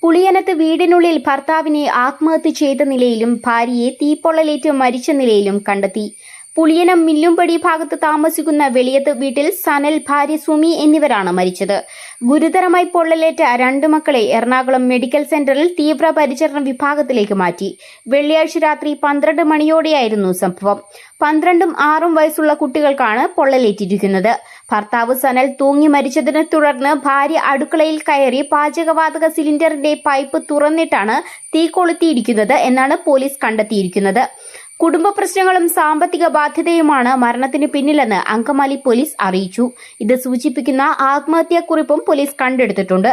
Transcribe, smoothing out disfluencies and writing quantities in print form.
പുളിയനത്ത് വീടിനുള്ളിൽ ഭർത്താവിനെ ആത്മഹത്യ ചെയ്ത നിലയിലും ഭാര്യയെ തീപ്പൊള്ളലേറ്റ് മരിച്ച നിലയിലും കണ്ടെത്തി. പുളിയനം മില്ലുംപടി ഭാഗത്ത് താമസിക്കുന്ന വെളിയത്ത് വീട്ടിൽ സനൽ, ഭാര്യ സുമി എന്നിവരാണ് മരിച്ചത്. ഗുരുതരമായി പൊള്ളലേറ്റ 2 മക്കളെ എറണാകുളം മെഡിക്കൽ സെന്ററിൽ തീവ്രപരിചരണ വിഭാഗത്തിലേക്ക് മാറ്റി. വെള്ളിയാഴ്ച രാത്രി 12 മണിയോടെയായിരുന്നു സംഭവം. 12ഉം 6ഉം വയസ്സുള്ള കുട്ടികൾക്കാണ് പൊള്ളലേറ്റിരിക്കുന്നത്. ഭർത്താവ് സനൽ തൂങ്ങി മരിച്ചതിനെ തുടർന്ന് ഭാര്യ അടുക്കളയിൽ കയറി പാചകവാതക സിലിണ്ടറിന്റെ പൈപ്പ് തുറന്നിട്ടാണ് തീ കൊളുത്തിയിരിക്കുന്നത് എന്നാണ് പോലീസ് കണ്ടെത്തിയിരിക്കുന്നത്. കുടുംബ പ്രശ്നങ്ങളും സാമ്പത്തിക ബാധ്യതയുമാണ് മരണത്തിന് പിന്നിലെന്ന് അങ്കമാലി പോലീസ് അറിയിച്ചു. ഇത് സൂചിപ്പിക്കുന്ന ആത്മഹത്യാക്കുറിപ്പും പോലീസ് കണ്ടെടുത്തിട്ടുണ്ട്.